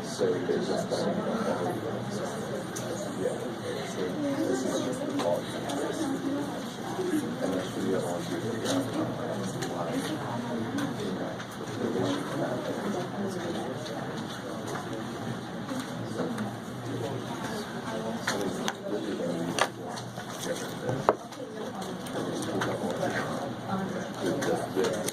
So there's just yeah. So this is just the volume. And that's for the other ones you figure out why the relation to that. So there's really going to be different there.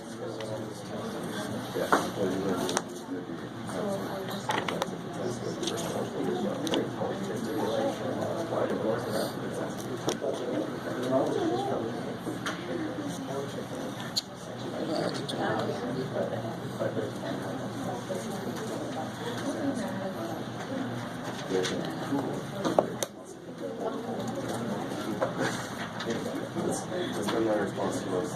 It's been my responsibility.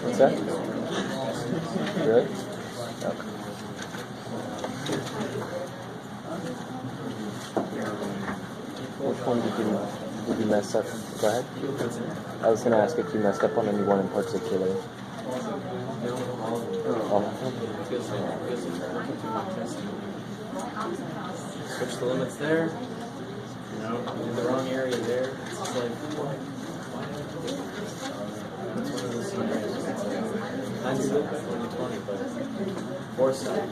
What's that? Really? Okay. Which one did you mess up? Go ahead. I was going to ask if you messed up on any one in particular. Switch the limits there. In the wrong area there. It's just like, why? That's one of those scenarios. Hindsight 2020, but foresight.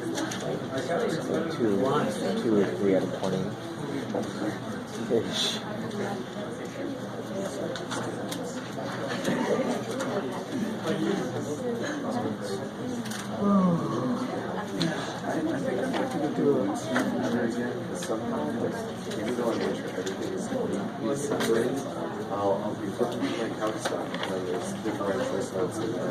2 or 3 out of 20. Ish. Even though I make sure everything is separated, I'll be looking like how it's done, and then there's differential notes in there.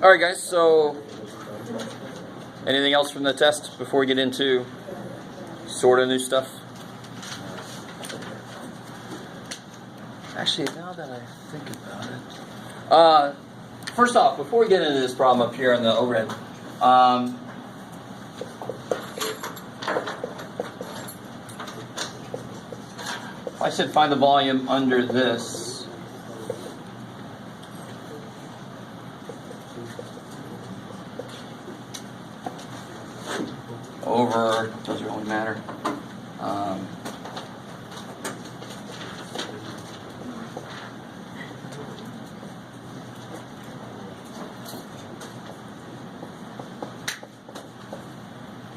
All right, guys, so anything else from the test before we get into sort of new stuff? Actually, now that I think about it. First off, before we get into this problem up here on the overhead, I said find the volume under this. Over, doesn't really matter.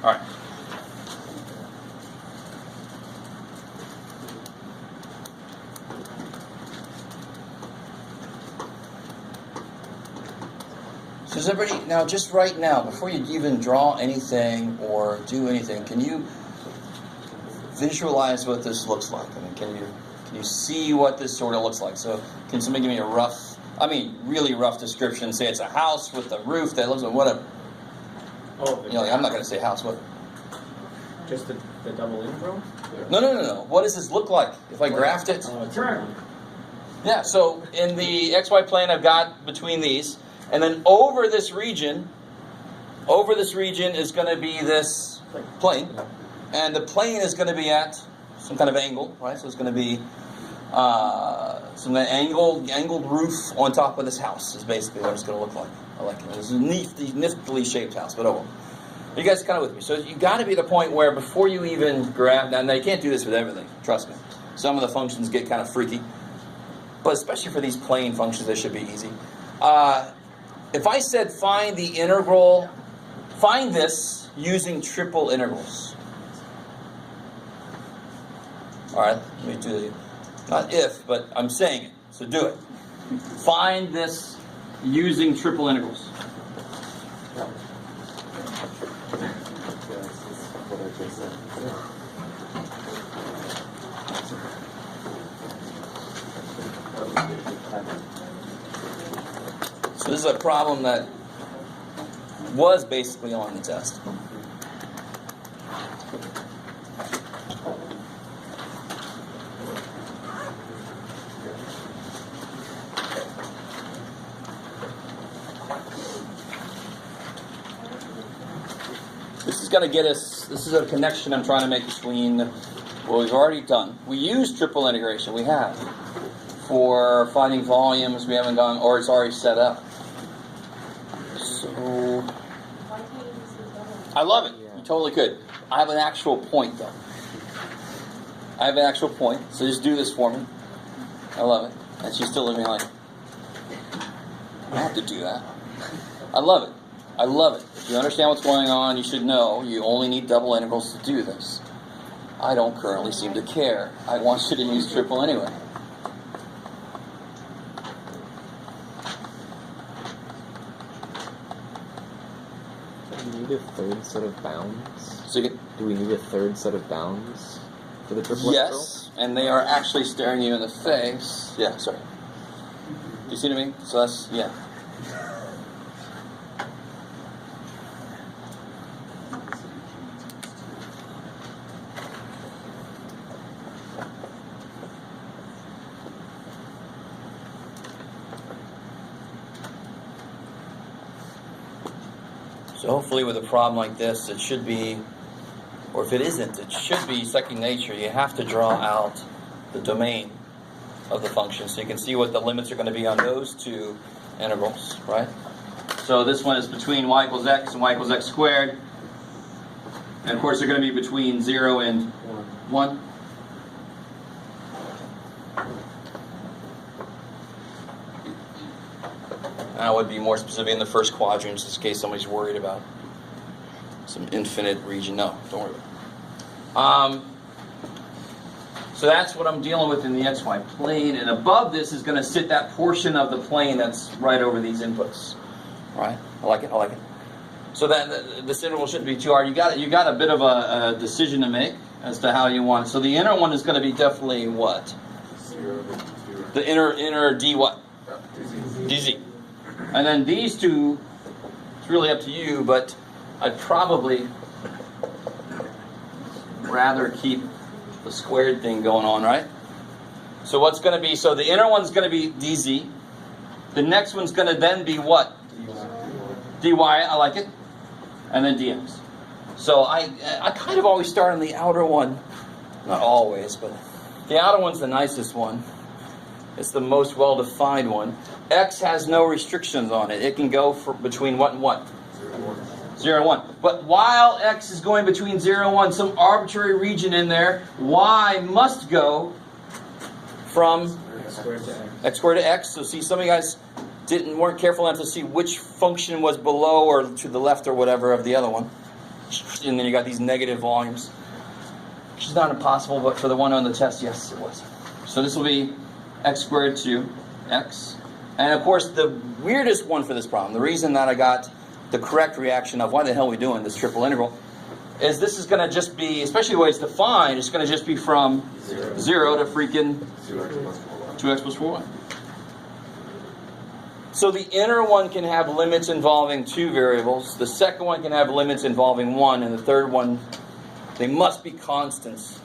All right. So does everybody, now just right now, before you even draw anything or do anything, can you visualize what this looks like? I mean, can you see what this sort of looks like? So can somebody give me a rough, really rough description? Say it's a house with a roof that looks like whatever. Oh, I'm not going to say house, what? just the double intro? No. What does this look like if I graphed it? Yeah, so in the XY plane I've got between these, and then over this region is going to be this plane, and the plane is going to be at some kind of angle, right? So it's going to be some angled roof on top of this house is basically what it's going to look like. I like it. It's a neatly shaped house, but oh well. You guys are kind of with me. So you got to be at the point where before you even grab, now you can't do this with everything, trust me. Some of the functions get kind of freaky, but especially for these plane functions, they should be easy. If I said find the integral, find this using triple integrals. All right, let me do it. Not if, but I'm saying it, so do it. Find this using triple integrals. So this is a problem that was basically on the test. going to get us, this is a connection I'm trying to make between what we've already done. We use triple integration, we have, for finding volumes we haven't gone, or it's already set up. So, I love it. You totally could. I have an actual point, though. I have an actual point, so just do this for me. I love it. And she's still living like, I have to do that. I love it. I love it. If you understand what's going on, you should know you only need double integrals to do this. I don't currently seem to care. I want you to use triple anyway. Do we need a third set of bounds? So you Do we need a third set of bounds for the triple yes, and they are actually staring you in the face. Yeah, sorry. Do you see what I mean? So that's, yeah. So hopefully with a problem like this, it should be, or if it isn't, it should be second nature. You have to draw out the domain of the function so you can see what the limits are going to be on those two integrals, right? So this one is between y equals x and y equals x squared. And of course they're going to be between 0 and 1. I would be more specific in the first quadrant, just in case somebody's worried about some infinite region. No, don't worry about it. So that's what I'm dealing with in the xy plane, and above this is going to sit that portion of the plane that's right over these inputs. Right? I like it. I like it. So that this interval shouldn't be too hard. You got a bit of a decision to make as to how you want it. So the inner one is going to be definitely what? 0 to 2. The inner d what? dz. And then these two, it's really up to you, but I'd probably rather keep the squared thing going on, right? So what's going to be, so the inner one's going to be dz. The next one's going to then be what? dy, I like it. And then dx. So I kind of always start on the outer one. Not always, but the outer one's the nicest one. It's the most well-defined one. X has no restrictions on it. It can go for between what and what? 0 and 1. But while X is going between 0 and 1, some arbitrary region in there, Y must go from X squared to X. X squared to X. So see, some of you guys weren't careful enough to see which function was below or to the left or whatever of the other one. And then you got these negative volumes. Which is not impossible, but for the one on the test, yes, it was. So this will be X squared to X. And of course, the weirdest one for this problem, the reason that I got the correct reaction of why the hell are we doing this triple integral, is this is going to just be, especially the way it's defined, it's going to just be from 0 to freaking 2x plus 4y. So the inner one can have limits involving 2 variables, the second one can have limits involving 1, and the third one, they must be constants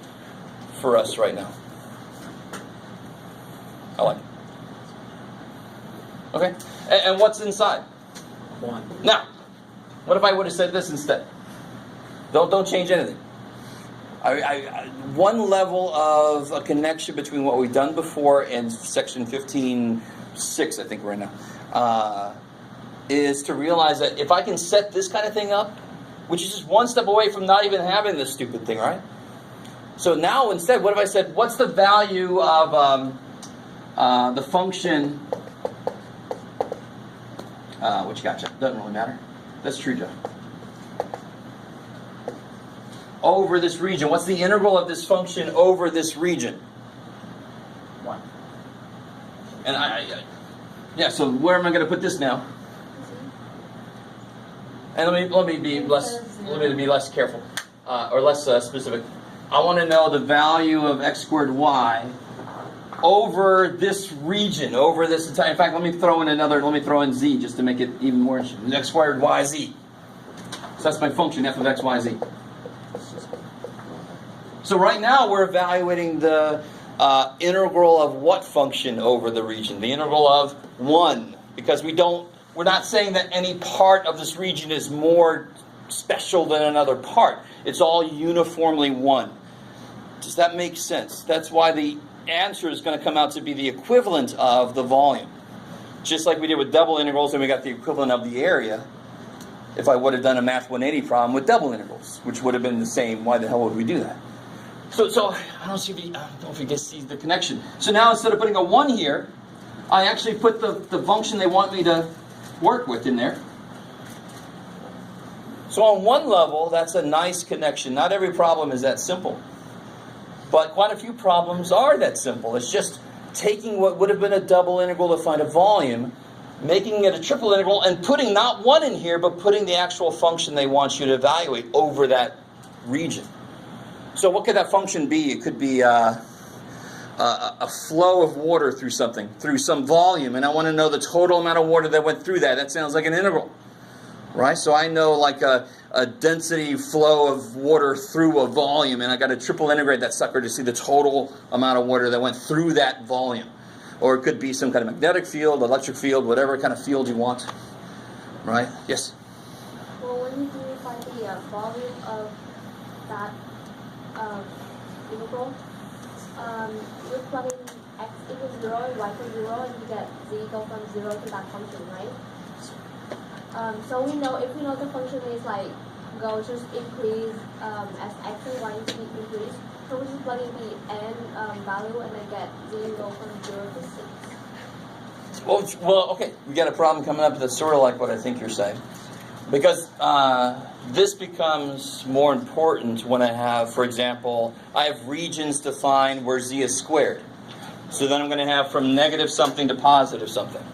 for us right now. I like it. Okay? And what's inside? 1. Now, what if I would have said this instead? Don't change anything. One level of a connection between what we've done before and section 15.6, I think we're in now, is to realize that if I can set this kind of thing up, which is just one step away from not even having this stupid thing, right? So now instead, what if I said, what's the value of the function, which gotcha, doesn't really matter. That's true, Joe. Over this region. What's the integral of this function over this region? 1. And yeah, so where am I going to put this now? And let me be less careful, or less specific. I want to know the value of x squared y over this region, over this entire. In fact, let me throw in z just to make it even more interesting. X squared yz. So that's my function f of x, y, z. So right now we're evaluating the integral of what function over the region? The integral of 1, because we're not saying that any part of this region is more special than another part. It's all uniformly one. Does that make sense? That's why the answer is going to come out to be the equivalent of the volume. Just like we did with double integrals and we got the equivalent of the area. If I would have done a Math 180 problem with double integrals, which would have been the same, why the hell would we do that? So I don't know if you guys see the connection. So now instead of putting a 1 here, I actually put the function they want me to work with in there. So on one level, that's a nice connection. Not every problem is that simple. But quite a few problems are that simple. It's just taking what would have been a double integral to find a volume, making it a triple integral, and putting not 1 in here, but putting the actual function they want you to evaluate over that region. So what could that function be? It could be a flow of water through something, through some volume, and I want to know the total amount of water that went through that. That sounds like an integral, right? So I know like a density flow of water through a volume, and I got to triple integrate that sucker to see the total amount of water that went through that volume. Or it could be some kind of magnetic field, electric field, whatever kind of field you want, right? Yes? Well, when you find the volume of that integral, you plug in x equals 0 and y equals 0, and you get z go from 0 to that function, right? So we know, if we know the function is like just increase as x and y increase, so we just plug in the n value and then get z go from 0 to 6. Well, okay, we got a problem coming up that's sort of like what I think you're saying. Because this becomes more important when I have, for example, I have regions defined where z is squared. So then I'm going to have from negative something to positive something,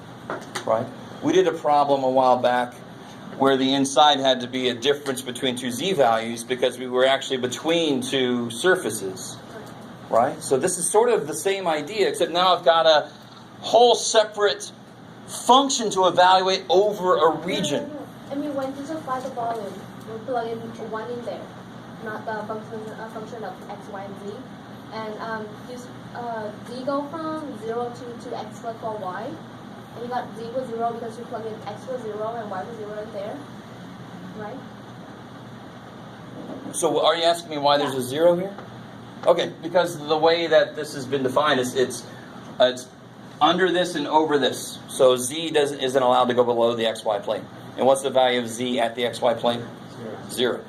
right? We did a problem a while back where the inside had to be a difference between two z values because we were actually between two surfaces, right? So this is sort of the same idea, except now I've got a whole separate function to evaluate over a region. No. I mean, when you just find the volume, you plug in 1 in there, not the function of x, y, and z. And z go from 0 to x plus 4y. And you got z was 0 because you plug in x was 0 and y was 0 in there, right? So are you asking me why there's a 0 here? Okay, because the way that this has been defined is it's under this and over this. So z isn't allowed to go below the xy plane. And what's the value of z at the xy plane? 0.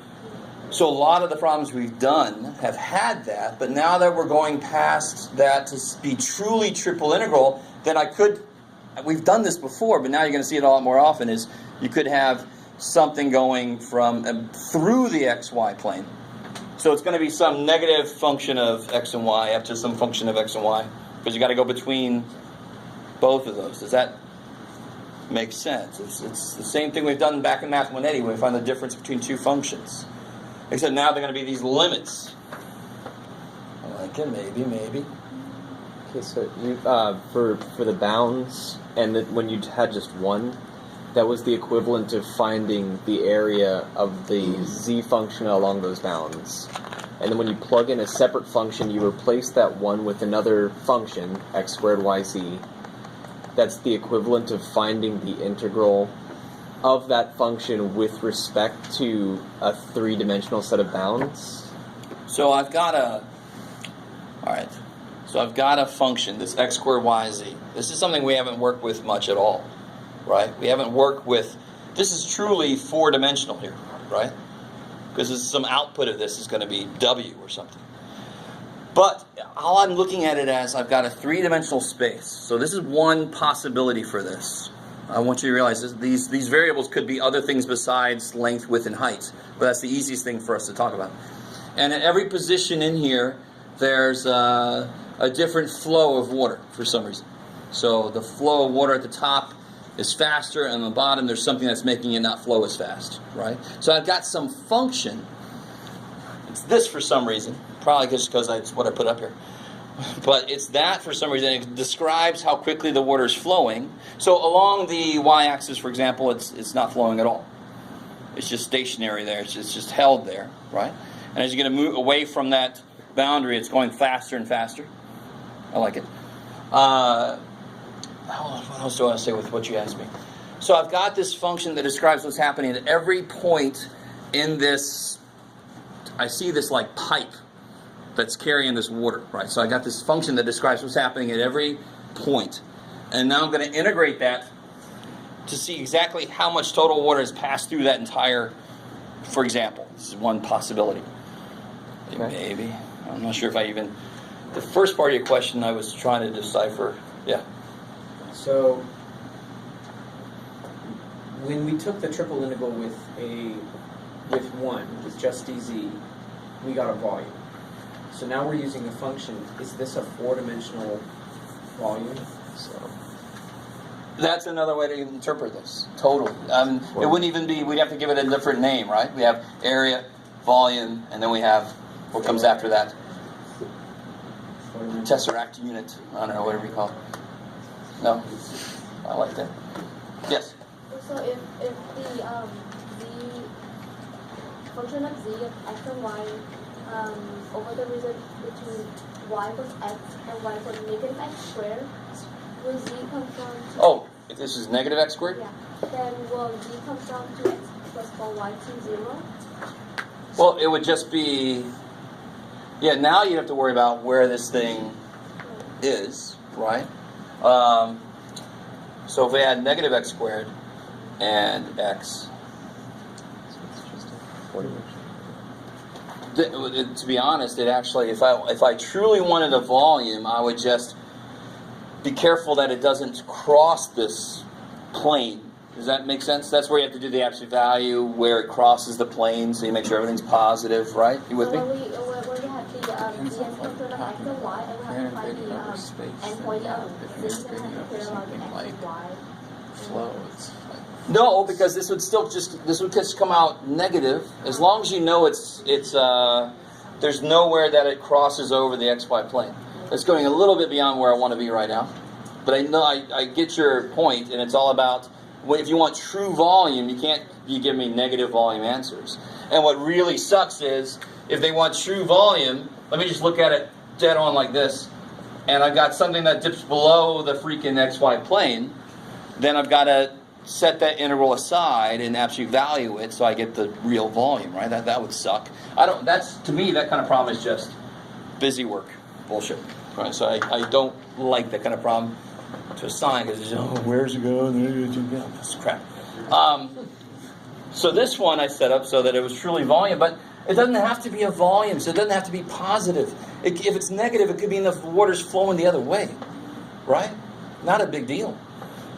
So a lot of the problems we've done have had that, but now that we're going past that to be truly triple integral, then we've done this before, but now you're going to see it a lot more often, is you could have something going from through the xy plane. So it's going to be some negative function of x and y up to some function of x and y, because you got to go between both of those. Does that make sense? It's the same thing we've done back in Math 180 when we find the difference between two functions. Except now they're going to be these limits. I like it, maybe. Okay, so you for the bounds, and when you had just 1, that was the equivalent of finding the area of the z function along those bounds. And then when you plug in a separate function, you replace that 1 with another function, x squared yz. That's the equivalent of finding the integral of that function with respect to a 3-dimensional set of bounds. So I've got a function, this x squared yz. This is something we haven't worked with much at all, right? We haven't worked with, this is truly 4-dimensional here, right? Because some output of this is going to be w or something. But all I'm looking at it as, I've got a 3-dimensional space. So this is one possibility for this. I want you to realize these variables could be other things besides length, width, and height. But that's the easiest thing for us to talk about. And at every position in here, there's a different flow of water for some reason. So the flow of water at the top is faster, and on the bottom there's something that's making it not flow as fast, right? So I've got some function. It's this for some reason. Probably just because it's what I put up here. But it's that for some reason. It describes how quickly the water is flowing. So along the y-axis, for example, it's not flowing at all. It's just stationary there. It's just held there, right? And as you're going to move away from that boundary, it's going faster and faster. I like it. What else do I want to say with what you asked me? So I've got this function that describes what's happening at every point in this, I see this like pipe that's carrying this water, right? So I got this function that describes what's happening at every point. And now I'm going to integrate that to see exactly how much total water has passed through that entire, for example. This is one possibility. Okay. Maybe. I'm not sure if I even... The first part of your question I was trying to decipher. Yeah. So when we took the triple integral with just dz, we got a volume. So now we're using a function. Is this a four-dimensional volume? So That's another way to interpret this. Totally. It wouldn't even be, we'd have to give it a different name, right? We have area, volume, and then we have what comes after that. Tesseract unit. I don't know, whatever you call it. No? I like that. Yes? So if the function of z of x and y over the region between y plus x and y equals negative x squared, will z come from Oh, if this is negative x squared? Yeah. Then will z come from 2x plus 4y to 0? Well, it would just be... Yeah, now you have to worry about where this thing is, right? So if we had negative x squared and x... it's just a four-dimensional. To be honest, it actually, if I truly wanted a volume, I would just be careful that it doesn't cross this plane. Does that make sense? That's where you have to do the absolute value, where it crosses the plane, so you make sure everything's positive, right? You with me? When we have the z as function of x and y, and we have to find the endpoint of z that has to parallel to x and y. Flow. It's like No, because this would just come out negative as long as you know it's there's nowhere that it crosses over the xy plane. It's going a little bit beyond where I want to be right now, but I know I get your point, and it's all about if you want true volume, you can't be giving me negative volume answers. And what really sucks is if they want true volume, let me just look at it dead on like this, and I've got something that dips below the freaking xy plane. Then I've got to set that integral aside and absolute value it so I get the real volume, right? That would suck. To me, that kind of problem is just busy work bullshit, right? So I don't like that kind of problem to assign because where's it going? That's crap. So this one I set up so that it was truly volume, but it doesn't have to be a volume, so it doesn't have to be positive. If it's negative, it could be in the water's flowing the other way, right? Not a big deal.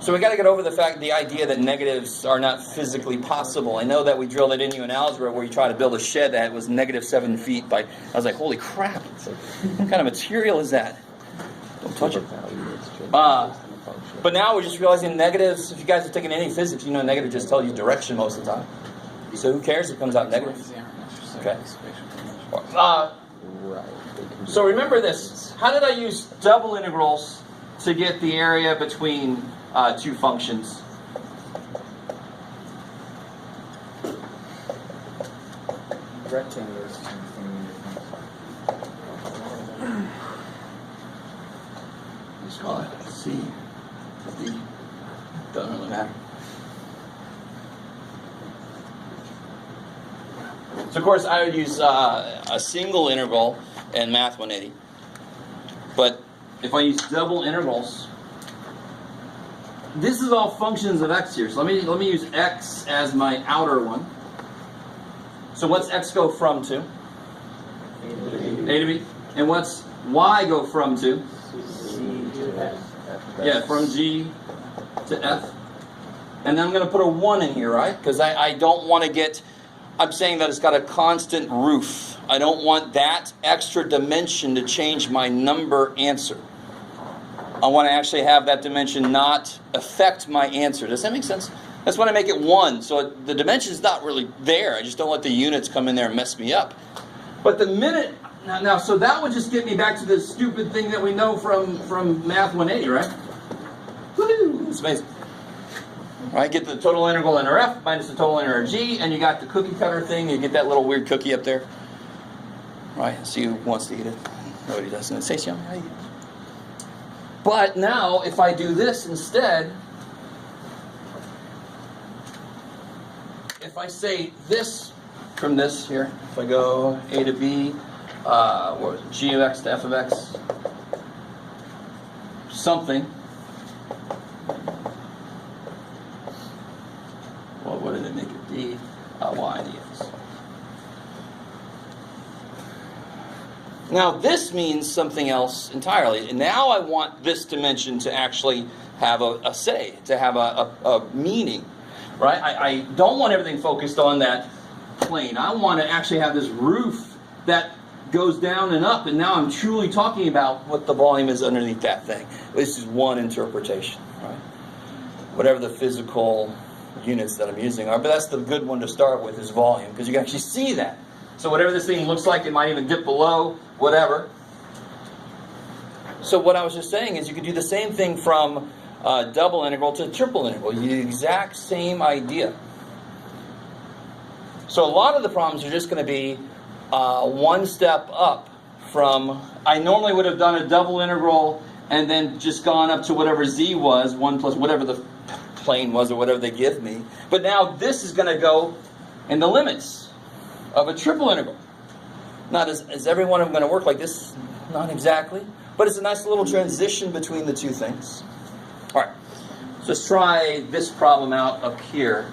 So we got to get over the idea that negatives are not physically possible. I know that we drilled it into in algebra where you try to build a shed that was negative 7 feet by. I was like, holy crap! What kind of material is that? Don't touch it. But now we're just realizing negatives. If you guys have taken any physics, you know negative just tells you direction most of the time. So who cares if it comes out negative? Okay. So remember this. How did I use double integrals to get the area between two functions? Rectangles. Let's call it C, D. Doesn't really matter. So of course I would use a single integral in Math 180. But if I use double integrals, this is all functions of x here. So let me use x as my outer one. So what's x go from to? A to B. And what's y go from to? Yeah, from G to F. And then I'm going to put a 1 in here, right? Because I don't want to get... I'm saying that it's got a constant roof. I don't want that extra dimension to change my number answer. I want to actually have that dimension not affect my answer. Does that make sense? That's when I make it 1. So the dimension's not really there. I just don't let the units come in there and mess me up. But the minute... Now, so that would just get me back to the stupid thing that we know from Math 180, right? Woohoo! It's amazing. Right, get the total integral in F minus the total integral G, and you got the cookie cutter thing. You get that little weird cookie up there. Right, see who wants to eat it. Nobody doesn't. Say something. How you eat it? But now, if I do this instead, if I say this from this here. If I go a to b, what was it, g of x to f of x, something. What did it make it? D, y dx. Now this means something else entirely. And now I want this dimension to actually have a say, to have a meaning, right? I don't want everything focused on that plane. I want to actually have this roof that goes down and up, and now I'm truly talking about what the volume is underneath that thing. This is one interpretation, right? Whatever the physical units that I'm using are, but that's the good one to start with, is volume, because you can actually see that. So whatever this thing looks like, it might even dip below, whatever. So what I was just saying is you could do the same thing from double integral to triple integral. You do the exact same idea. So a lot of the problems are just going to be one step up from, I normally would have done a double integral and then just gone up to whatever z was, 1 plus whatever the plane was or whatever they give me. But now this is going to go in the limits of a triple integral. Not is every one of them going to work like this? Not exactly. But it's a nice little transition between the two things. All right. So let's try this problem out up here.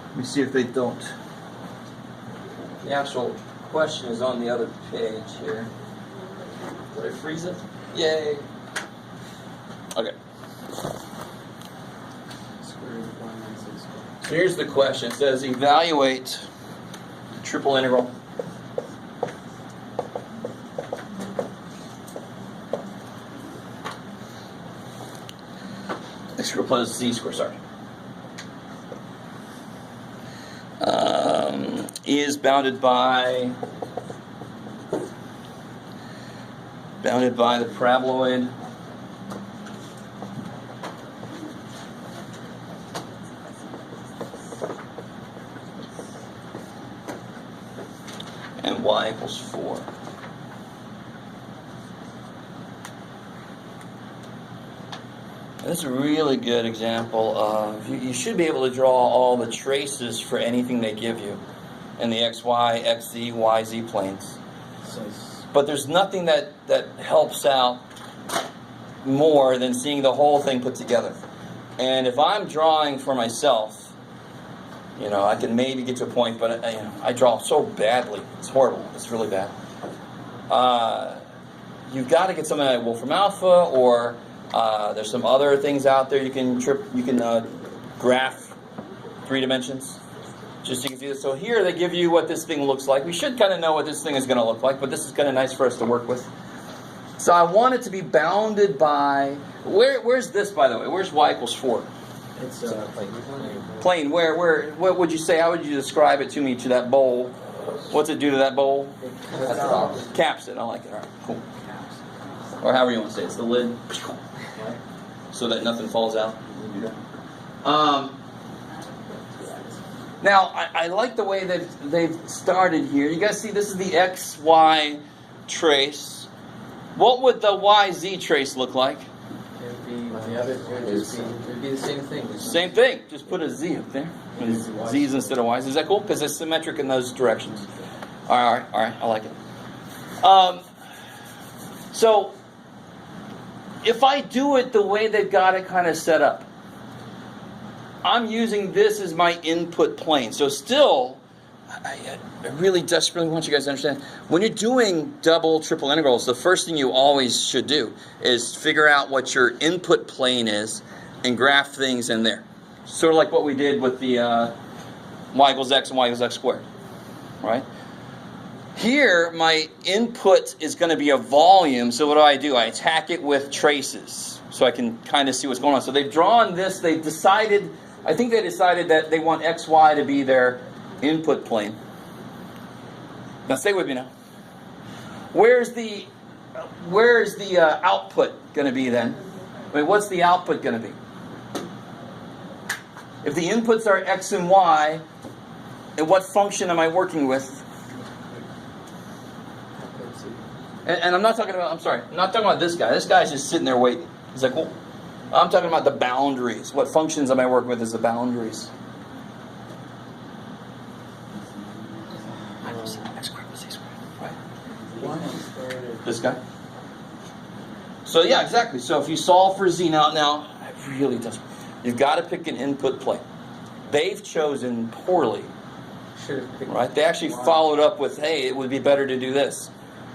Let me see if they don't. The actual question is on the other page here. Did I freeze it? Yay. Okay. So here's the question. It says evaluate triple integral. X squared plus z squared, sorry. Is bounded by the paraboloid and y equals 4. This is a really good example of, you should be able to draw all the traces for anything they give you in the xy, xz, yz planes. But there's nothing that helps out more than seeing the whole thing put together. And if I'm drawing for myself, I can maybe get to a point, but I draw so badly. It's horrible. It's really bad. You've got to get something like Wolfram Alpha, or there's some other things out there you can graph 3 dimensions. Just so you can see this. So here they give you what this thing looks like. We should kind of know what this thing is going to look like, but this is kind of nice for us to work with. So I want it to be bounded by, where's this, by the way? Where's y equals 4? It's Plane. Where? What would you say? How would you describe it to me, to that bowl? What's it do to that bowl? Caps it. I like it. All right, cool. Or however you want to say it. It's the lid. So that nothing falls out. Now, I like the way they've started here. You guys see, this is the XY trace. What would the YZ trace look like? It would be the same thing. Same thing. Just put a Z up there. Z's instead of Y's. Is that cool? Because it's symmetric in those directions. All right. I like it. So, if I do it the way they've got it kind of set up, I'm using this as my input plane. So still, I really desperately want you guys to understand, when you're doing double, triple integrals, the first thing you always should do is figure out what your input plane is and graph things in there. Sort of like what we did with the y equals x and y equals x squared, right? Here, my input is going to be a volume, so what do? I attack it with traces, so I can kind of see what's going on. So they've drawn this, they've decided, I think they decided that they want xy to be their input plane. Now stay with me now. Where's the output going to be then? I mean, what's the output going to be? If the inputs are x and y, and what function am I working with? And I'm not talking about, I'm not talking about this guy. This guy's just sitting there waiting. He's like, well, I'm talking about the boundaries. What functions am I working with as the boundaries? equals x squared plus z squared, right? Why squared? This guy. So yeah, exactly. So if you solve for z now it really does. You've got to pick an input plane. They've chosen poorly, Should have picked. right? They actually followed up with, hey, it would be better to do this.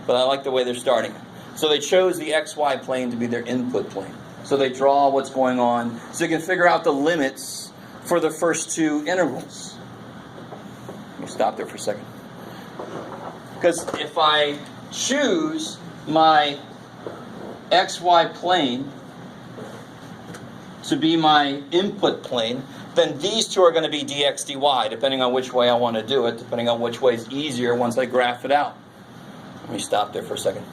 But I like the way they're starting it. So they chose the xy plane to be their input plane. So they draw what's going on, so you can figure out the limits for the first two integrals. We'll stop there for a second. Because if I choose my xy plane to be my input plane, then these two are going to be dx dy, depending on which way I want to do it, depending on which way is easier once I graph it out. Let me stop there for a second.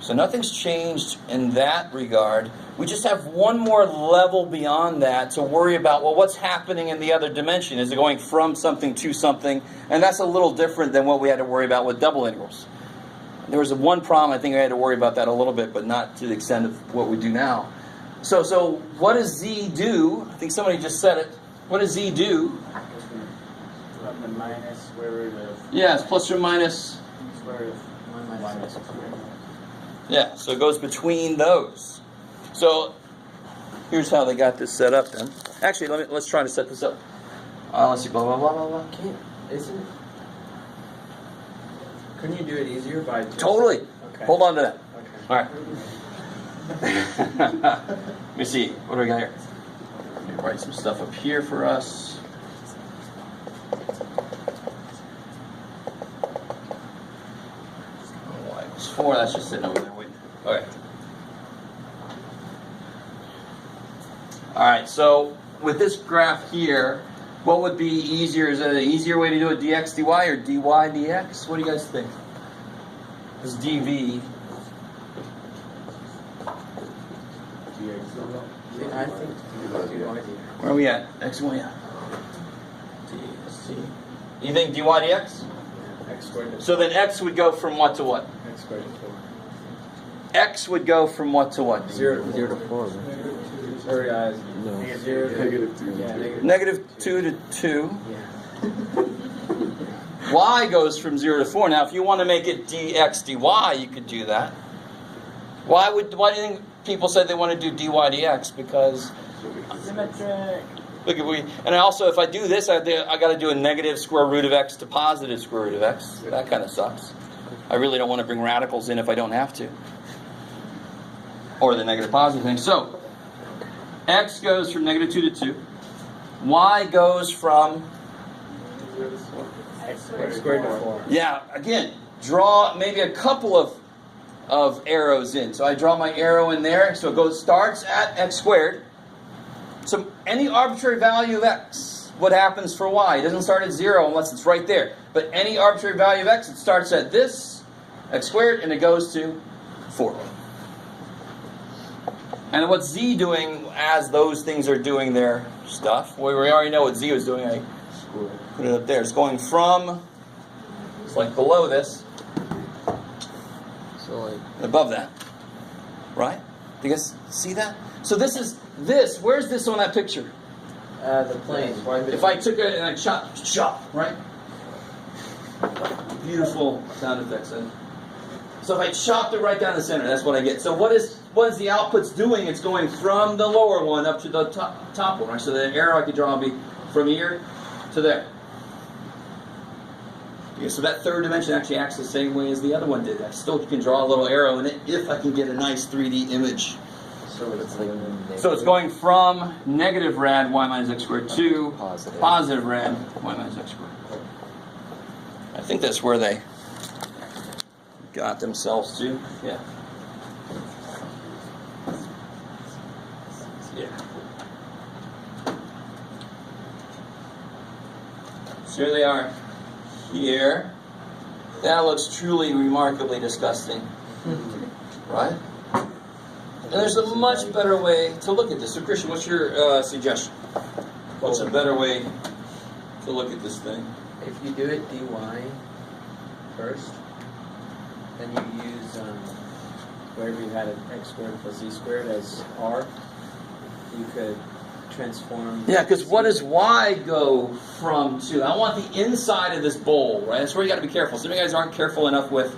So nothing's changed in that regard. We just have one more level beyond that to worry about, well, what's happening in the other dimension? Is it going from something to something? And that's a little different than what we had to worry about with double integrals. There was one problem, I think I had to worry about that a little bit, but not to the extent of what we do now. So what does z do? I think somebody just said it. What does z do? From the minus square root of Yeah, it's plus or minus. square root of 1 minus x squared. Yeah, so it goes between those. So here's how they got this set up then. Actually, let's try to set this up. Let's see, blah, blah, blah, blah, blah. Isn't? Couldn't you do it easier by just... Totally. Okay. Hold on to that. Okay. All right. Let me see. What do we got here? Let me write some stuff up here for us. Y equals 4. That's just sitting over there waiting. Okay. All right. So with this graph here, what would be easier? Is it an easier way to do a dx dy or dy dx? What do you guys think? This dv. I think Where are we at? X and Y. You think dy dx? x squared to So then x would go from what to what? x squared to 4. X would go from what to what? 0 to 0 to 4. Or, No. 0 to Negative 2. Yeah, Negative 2 to 2. Yeah. Y goes from 0 to 4. Now, if you want to make it dx dy, you could do that. Why do you think people say they want to do dy dx? Because Symmetric. look, and also if I do this, I got to do a negative square root of x to positive square root of x. That kind of sucks. I really don't want to bring radicals in if I don't have to, or the negative positive thing. So x goes from negative 2 to 2. Y goes from X squared to 4. yeah. Again, draw maybe a couple of arrows in. So I draw my arrow in there. So it starts at x squared. So any arbitrary value of x, what happens for y? It doesn't start at 0 unless it's right there. But any arbitrary value of x, it starts at this, x squared, and it goes to 4. And what's z doing as those things are doing their stuff? Well, we already know what z was doing. I put it up there. It's going from, it's like below this, So like above that. Right? Do you guys see that? So this, where's this on that picture? The plane. If I took it and I chop, right? Beautiful sound effects. So if I chopped it right down the center, that's what I get. So what is the output's doing? It's going from the lower one up to the top one, right? So the arrow I could draw would be from here to there. Okay, so that third dimension actually acts the same way as the other one did. I still can draw a little arrow in it if I can get a nice 3D image. so it's like So it's going from negative rad y minus x squared to Positive. positive rad y minus x squared. I think that's where they got themselves to. Yeah. Yeah. So here they are. Here. That looks truly remarkably disgusting. Right? And there's a much better way to look at this. So Christian, what's your suggestion? What's a better way to look at this thing? If you do it dy first, then you use wherever you had an x squared plus z squared as r, you could transform. Yeah, because what does y go from to? I want the inside of this bowl, right? That's where you got to be careful. Some of you guys aren't careful enough with,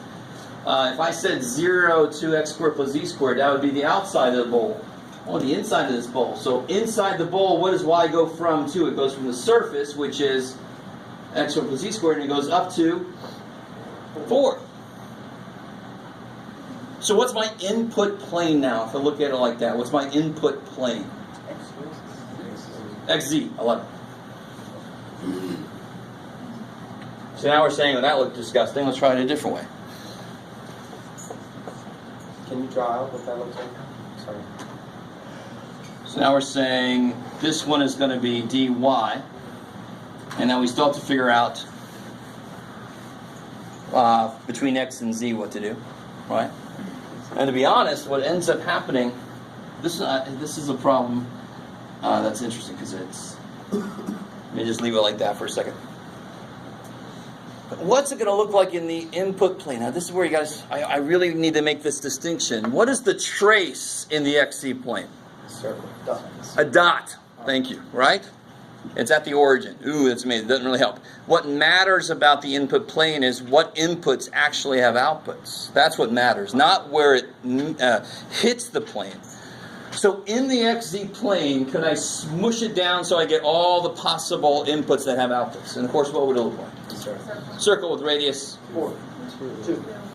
if I said 0 to x squared plus z squared, that would be the outside of the bowl. I want the inside of this bowl. So inside the bowl, what does y go from to? It goes from the surface, which is x squared plus z squared, and it goes up to 4. So what's my input plane now? If I look at it like that, what's my input plane? XZ, I love it. So now we're saying, well, that looked disgusting. Let's try it a different way. Can you draw out what that looks like? Sorry. So now we're saying this one is going to be dy. And now we still have to figure out between x and z what to do, right? And to be honest, what ends up happening, this is a problem that's interesting because it's. Let me just leave it like that for a second. What's it going to look like in the input plane? Now, this is where you guys. I really need to make this distinction. What is the trace in the xz plane? Circle. A dot. Thank you. Right? It's at the origin. Ooh, that's amazing. It doesn't really help. What matters about the input plane is what inputs actually have outputs. That's what matters, not where it hits the plane. So in the xz plane, can I smush it down so I get all the possible inputs that have outputs? And of course, what would it look like? Circle. Circle with radius 4. 2.